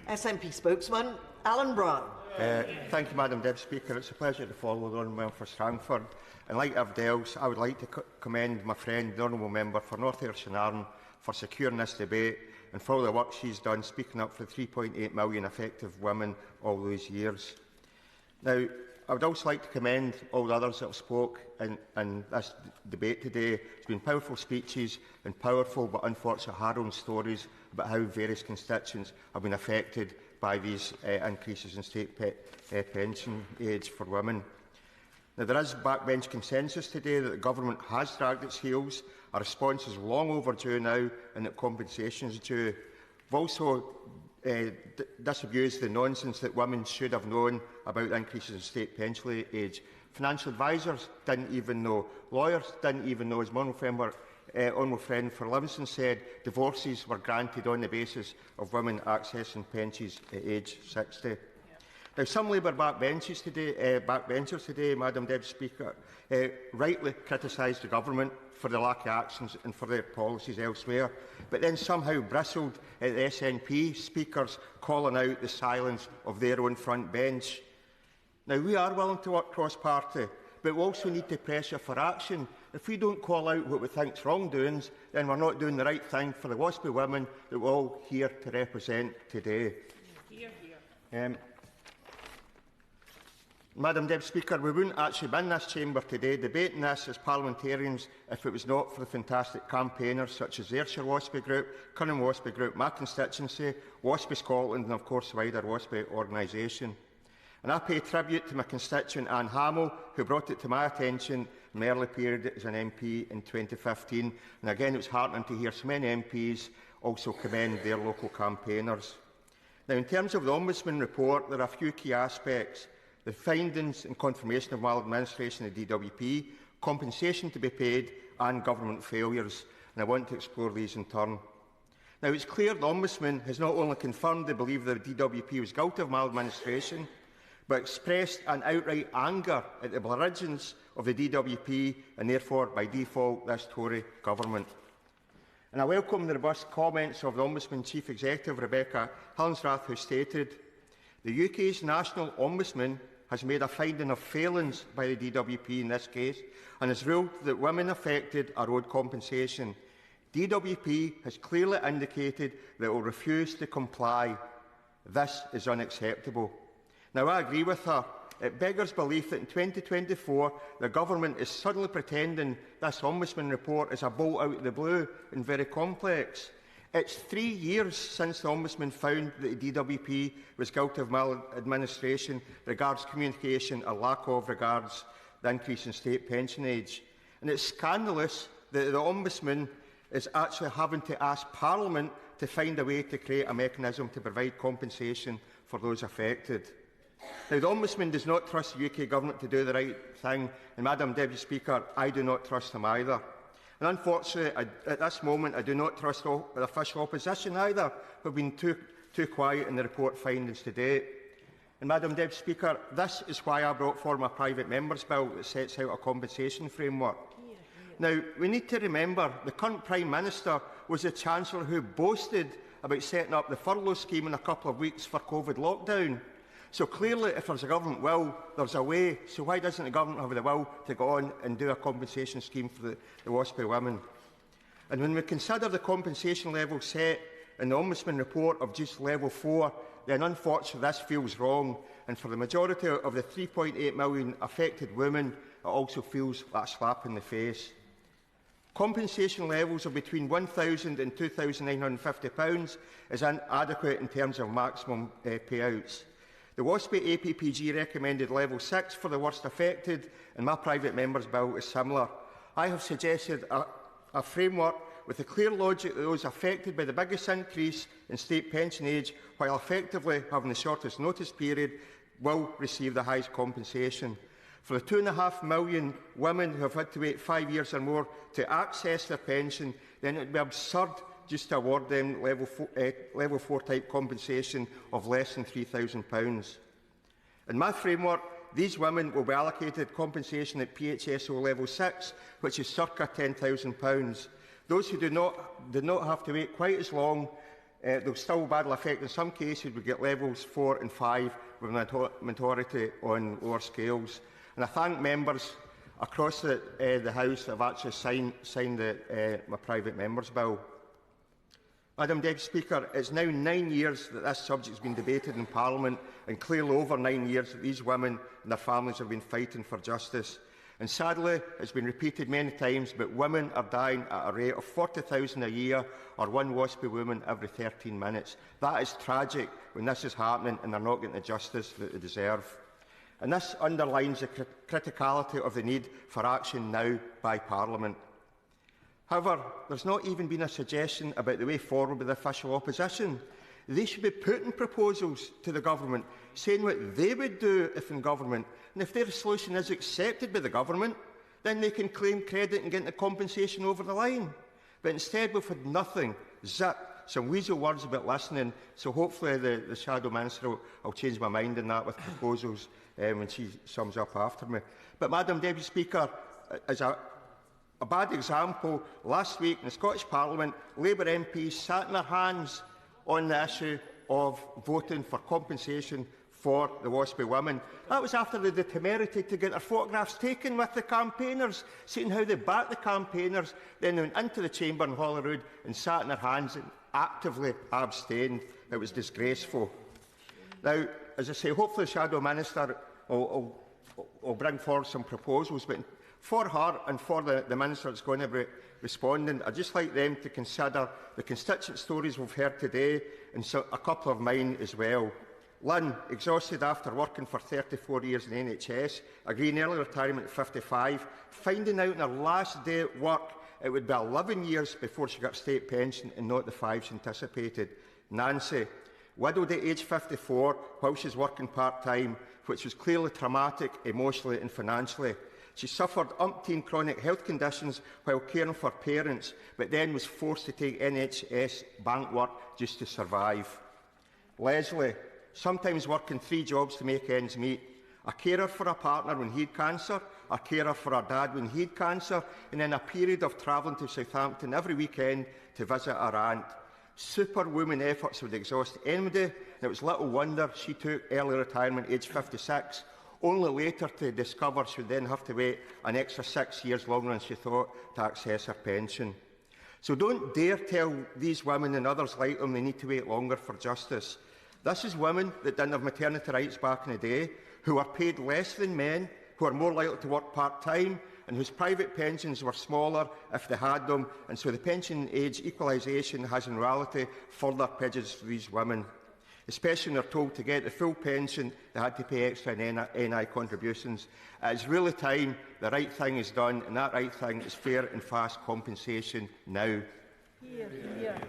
SNP spokesman, Alan Brown. Thank you, Madam Deputy Speaker. It's a pleasure to follow the Honourable for Strangford. And like everybody else, I would like to commend my friend, the Honourable Member for North Ayrshire and Arran, for securing this debate and for all the work she's done speaking up for the 3.8 million effective women all those years. Now, I would also like to commend all the others that have spoke in this debate today. It's been powerful speeches and powerful but unfortunately harrowing stories about how various constituents have been affected by these increases in state pension age for women. Now, there is backbench consensus today that the Government has dragged its heels. A response is long overdue now and that compensation is due. We've also disabused the nonsense that women should have known about increases in state pension age. Financial advisers didn't even know. Lawyers didn't even know. As my honourable friend for Livingston said, divorces were granted on the basis of women accessing pensions at age 60. Now, some Labour backbenchers today, Madam Deputy Speaker, rightly criticised the Government for the lack of actions and for their policies elsewhere, but then somehow bristled at the SNP speakers calling out the silence of their own front bench. Now, we are willing to work cross-party, but we also need to pressure for action. If we don't call out what we think is wrongdoings, then we're not doing the right thing for the WASPI women that we're all here to represent today. Madam Deputy Speaker, we wouldn't actually be in this chamber today debating this as parliamentarians if it was not for the fantastic campaigners such as the Ayrshire WASPI Group, Cunning WASPI Group, my constituency, WASPI Scotland and of course the wider WASPI organisation. And I pay tribute to my constituent Anne Hamill, who brought it to my attention in my early period as an MP in 2015. And again, it was heartening to hear so many MPs also commend their local campaigners. Now, in terms of the Ombudsman report, there are a few key aspects. The findings and confirmation of maladministration of DWP, compensation to be paid and government failures. And I want to explore these in turn. Now, it's clear the Ombudsman has not only confirmed they believe that the DWP was guilty of maladministration, but expressed an outright anger at the belligerence of the DWP and therefore, by default, this Tory government. And I welcome the robust comments of the Ombudsman Chief Executive, Rebecca Hillingsrath, who stated, "The UK's National Ombudsman has made a finding of failings by the DWP in this case and has ruled that women affected are owed compensation. DWP has clearly indicated that it will refuse to comply. This is unacceptable." Now, I agree with her. It beggars belief that in 2024 the Government is suddenly pretending this Ombudsman report is a bolt out of the blue and very complex. It's 3 years since the Ombudsman found that the DWP was guilty of maladministration regards communication or lack of regards the increase in state pension age. And it's scandalous that the Ombudsman is actually having to ask Parliament to find a way to create a mechanism to provide compensation for those affected. Now, the Ombudsman does not trust the UK Government to do the right thing, and Madam Deputy Speaker, I do not trust him either. And unfortunately, at this moment, I do not trust the official opposition either, who have been too quiet in the report findings to date. And Madam Deputy Speaker, this is why I brought forward my private member's bill that sets out a compensation framework. Now, we need to remember the current Prime Minister was the Chancellor who boasted about setting up the furlough scheme in a couple of weeks for COVID lockdown. So clearly, if there's a government will, there's a way. So why doesn't the government have the will to go on and do a compensation scheme for the WASPI women? And when we consider the compensation level set in the Ombudsman report of just level 4, then unfortunately this feels wrong. And for the majority of the 3.8 million affected women, it also feels like a slap in the face. Compensation levels of between £1,000 and £2,950 is inadequate in terms of maximum payouts. The WASPI APPG recommended level 6 for the worst affected, and my private member's bill is similar. I have suggested a framework with a clear logic that those affected by the biggest increase in state pension age, while effectively having the shortest notice period, will receive the highest compensation. For the 2.5 million women who have had to wait 5 years or more to access their pension, then it would be absurd just to award them level 4 type compensation of less than £3,000. In my framework, these women will be allocated compensation at PHSO level 6, which is circa £10,000. Those who do not have to wait quite as long they'll still badly affect. In some cases, we get levels 4 and 5 with a majority on lower scales. And I thank members across the House that have actually signed my private member's bill. Madam Deputy Speaker, it's now 9 years that this subject has been debated in Parliament, and clearly over 9 years that these women and their families have been fighting for justice. And sadly, it's been repeated many times, but women are dying at a rate of 40,000 a year, or one WASPI woman every 13 minutes. That is tragic when this is happening and they're not getting the justice that they deserve. And this underlines the criticality of the need for action now by Parliament. However, there's not even been a suggestion about the way forward with the official opposition. They should be putting proposals to the government, saying what they would do if in government. And if their solution is accepted by the government, then they can claim credit and get the compensation over the line. But instead, we've had nothing, zip, some weasel words about listening. So hopefully the Shadow Minister will change my mind on that with proposals when she sums up after me. But, Madam Deputy Speaker, as a bad example, last week in the Scottish Parliament, Labour MPs sat in their hands on the issue of voting for compensation for the WASPI women. That was after they had the temerity to get their photographs taken with the campaigners, seeing how they backed the campaigners, then went into the chamber in Holyrood and sat in their hands and actively abstained. It was disgraceful. Now, as I say, hopefully the Shadow Minister will bring forward some proposals, but for her and for the Minister that's going to be responding, I'd just like them to consider the constituent stories we've heard today, and so a couple of mine as well. Lynn, exhausted after working for 34 years in the NHS, agreeing early retirement at 55, finding out on her last day at work it would be 11 years before she got state pension and not the 5 she anticipated. Nancy, widowed at age 54 while she's working part-time, which was clearly traumatic emotionally and financially. She suffered umpteen chronic health conditions while caring for parents, but then was forced to take NHS bank work just to survive. Leslie, sometimes working 3 jobs to make ends meet. A carer for a partner when he had cancer, a carer for her dad when he had cancer, and then a period of travelling to Southampton every weekend to visit her aunt. Superwoman efforts would exhaust anybody, and it was little wonder she took early retirement at age 56, only later to discover she would then have to wait an extra 6 years longer than she thought to access her pension. So don't dare tell these women and others like them they need to wait longer for justice. This is women that didn't have maternity rights back in the day, who are paid less than men, who are more likely to work part-time, and whose private pensions were smaller if they had them, and so the pension age equalisation has in reality further prejudiced these women. Especially when they're told to get the full pension, they had to pay extra NI contributions. It's really time the right thing is done, and that right thing is fair and fast compensation now. Hear, hear.